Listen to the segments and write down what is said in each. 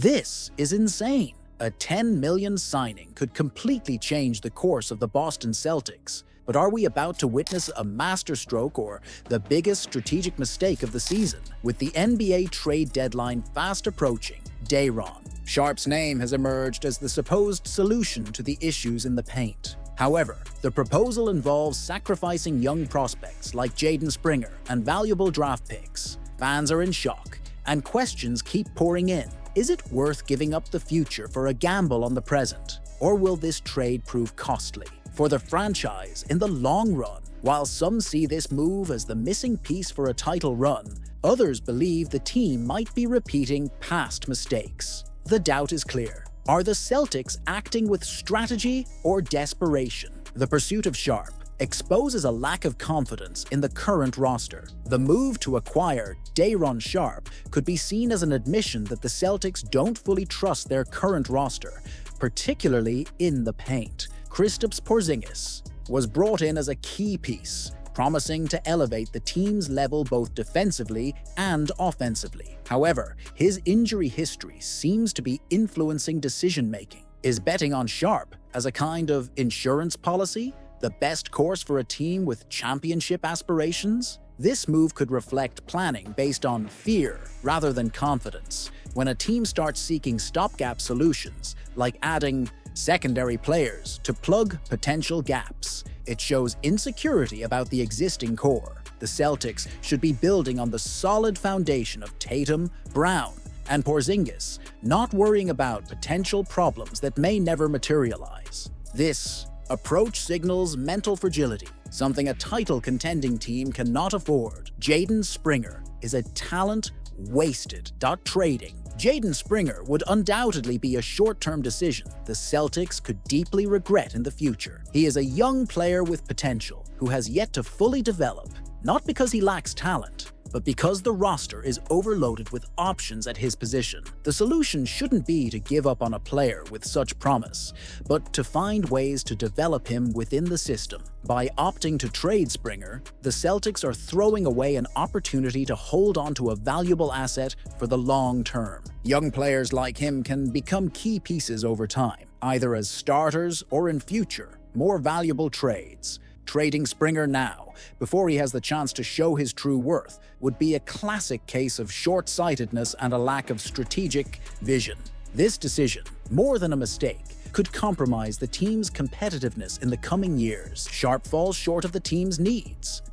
This is insane. A $10 million signing could completely change the course of the Boston Celtics. But are we about to witness a masterstroke or the biggest strategic mistake of the season? With the NBA trade deadline fast approaching, Sharpe's name has emerged as the supposed solution to the issues in the paint. However, the proposal involves sacrificing young prospects like Jaden Springer and valuable draft picks. Fans are in shock, and questions keep pouring in. Is it worth giving up the future for a gamble on the present? Or will this trade prove costly for the franchise in the long run? While some see this move as the missing piece for a title run, others believe the team might be repeating past mistakes. The doubt is clear. Are the Celtics acting with strategy or desperation? The pursuit of Sharpe exposes a lack of confidence in the current roster. The move to acquire Sharpe could be seen as an admission that the Celtics don't fully trust their current roster, particularly in the paint. Kristaps Porzingis was brought in as a key piece, promising to elevate the team's level both defensively and offensively. However, his injury history seems to be influencing decision-making. Is betting on Sharpe as a kind of insurance policy the best course for a team with championship aspirations? This move could reflect planning based on fear rather than confidence. When a team starts seeking stopgap solutions, like adding secondary players to plug potential gaps, it shows insecurity about the existing core. The Celtics should be building on the solid foundation of Tatum, Brown, and Porzingis, not worrying about potential problems that may never materialize. This approach signals mental fragility, something a title-contending team cannot afford. Jaden Springer is a talent wasted. Trading Jaden Springer would undoubtedly be a short-term decision the Celtics could deeply regret in the future. He is a young player with potential who has yet to fully develop, not because he lacks talent, but because the roster is overloaded with options at his position. The solution shouldn't be to give up on a player with such promise, but to find ways to develop him within the system. By opting to trade Springer, the Celtics are throwing away an opportunity to hold on to a valuable asset for the long term. Young players like him can become key pieces over time, either as starters or in future, more valuable trades. Trading Springer now, before he has the chance to show his true worth, would be a classic case of short-sightedness and a lack of strategic vision. This decision, more than a mistake, could compromise the team's competitiveness in the coming years. Sharpe falls short of the team's needs.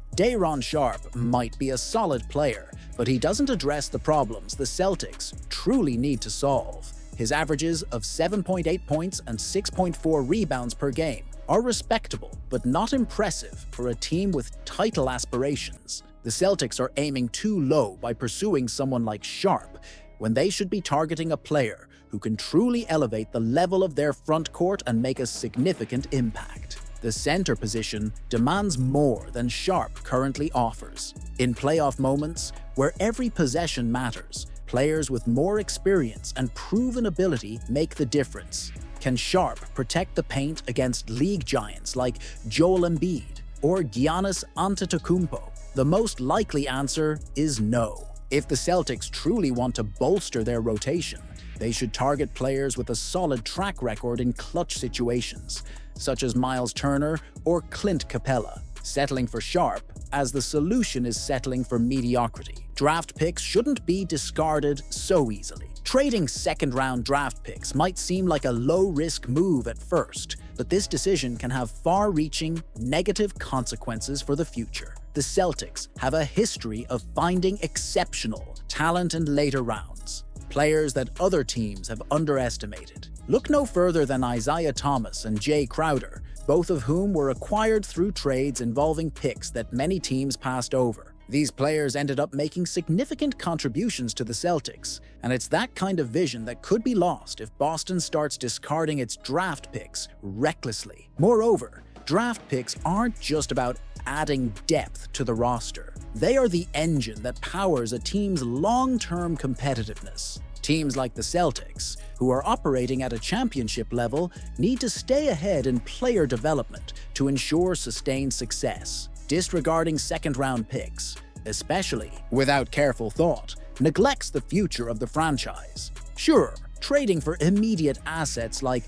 Sharpe might be a solid player, but he doesn't address the problems the Celtics truly need to solve. His averages of 7.8 points and 6.4 rebounds per game are respectable, but not impressive for a team with title aspirations. The Celtics are aiming too low by pursuing someone like Sharpe, when they should be targeting a player who can truly elevate the level of their front court and make a significant impact. The center position demands more than Sharpe currently offers. In playoff moments, where every possession matters, players with more experience and proven ability make the difference. Can Sharpe protect the paint against league giants like Joel Embiid or Giannis Antetokounmpo? The most likely answer is no. If the Celtics truly want to bolster their rotation, they should target players with a solid track record in clutch situations, such as Miles Turner or Clint Capella. Settling for Sharpe as the solution is settling for mediocrity. Draft picks shouldn't be discarded so easily. Trading second-round draft picks might seem like a low-risk move at first, but this decision can have far-reaching negative consequences for the future. The Celtics have a history of finding exceptional talent in later rounds, players that other teams have underestimated. Look no further than Isaiah Thomas and Jay Crowder, both of whom were acquired through trades involving picks that many teams passed over. These players ended up making significant contributions to the Celtics, and it's that kind of vision that could be lost if Boston starts discarding its draft picks recklessly. Moreover, draft picks aren't just about adding depth to the roster. They are the engine that powers a team's long-term competitiveness. Teams like the Celtics, who are operating at a championship level, need to stay ahead in player development to ensure sustained success. Disregarding second-round picks, especially without careful thought, neglects the future of the franchise. Sure, Trading for immediate assets like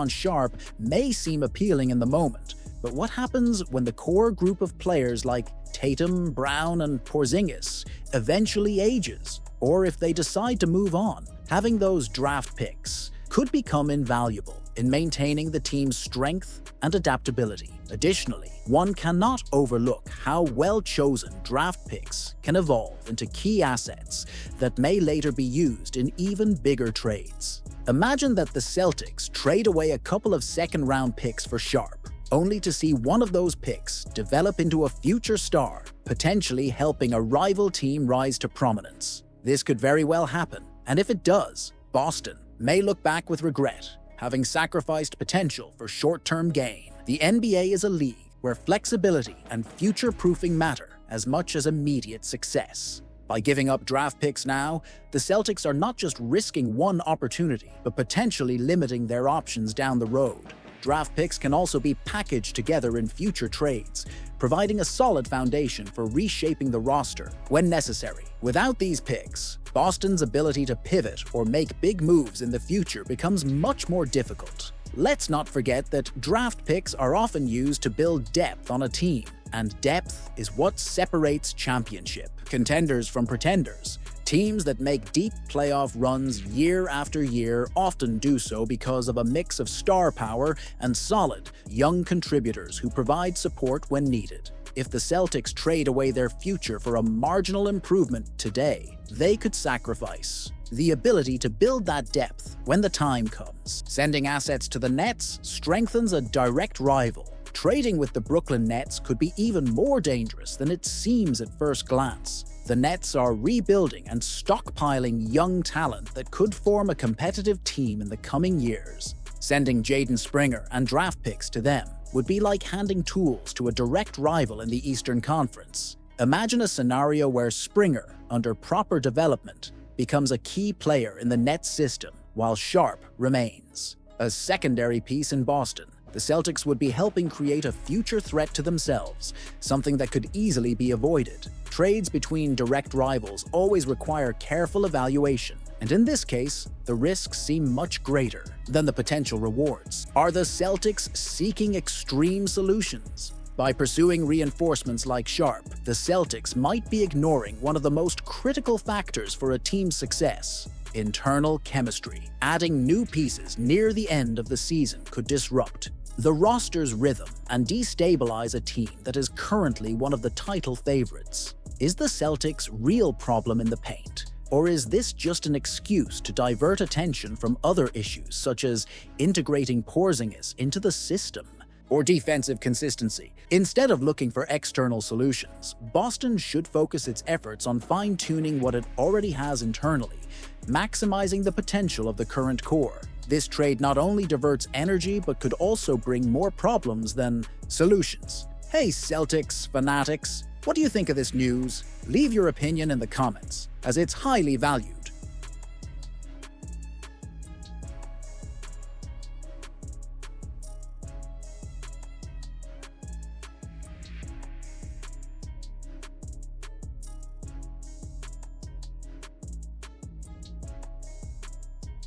Sharpe may seem appealing in the moment, but what happens when the core group of players like Tatum, Brown, and Porzingis eventually ages, or if they decide to move on? Having those draft picks could become invaluable in maintaining the team's strength and adaptability. Additionally, one cannot overlook how well-chosen draft picks can evolve into key assets that may later be used in even bigger trades. Imagine that the Celtics trade away a couple of second-round picks for Sharpe, only to see one of those picks develop into a future star, potentially helping a rival team rise to prominence. This could very well happen, and if it does, Boston may look back with regret, having sacrificed potential for short-term gain. The NBA is a league where flexibility and future-proofing matter as much as immediate success. By giving up draft picks now, the Celtics are not just risking one opportunity, but potentially limiting their options down the road. Draft picks can also be packaged together in future trades, providing a solid foundation for reshaping the roster when necessary. Without these picks, Boston's ability to pivot or make big moves in the future becomes much more difficult. Let's not forget that draft picks are often used to build depth on a team, and depth is what separates championship contenders from pretenders. Teams that make deep playoff runs year after year often do so because of a mix of star power and solid, young contributors who provide support when needed. If the Celtics trade away their future for a marginal improvement today, they could sacrifice the ability to build that depth when the time comes. Sending assets to the Nets strengthens a direct rival. Trading with the Brooklyn Nets could be even more dangerous than it seems at first glance. The Nets are rebuilding and stockpiling young talent that could form a competitive team in the coming years. Sending Jaden Springer and draft picks to them would be like handing tools to a direct rival in the Eastern Conference. Imagine a scenario where Springer, under proper development, becomes a key player in the Nets system while Sharpe remains. A secondary piece in Boston, the Celtics would be helping create a future threat to themselves, something that could easily be avoided. Trades between direct rivals always require careful evaluation, and in this case, the risks seem much greater than the potential rewards. Are the Celtics seeking extreme solutions? By pursuing reinforcements like Sharpe, the Celtics might be ignoring one of the most critical factors for a team's success: internal chemistry. Adding new pieces near the end of the season could disrupt the roster's rhythm and destabilize a team that is currently one of the title favorites. Is the Celtics' real problem in the paint? Or is this just an excuse to divert attention from other issues such as integrating Porzingis into the system? Or defensive consistency? Instead of looking for external solutions, Boston should focus its efforts on fine-tuning what it already has internally, maximizing the potential of the current core. This trade not only diverts energy but could also bring more problems than solutions. Hey Celtics fanatics, what do you think of this news? Leave your opinion in the comments, as it's highly valued.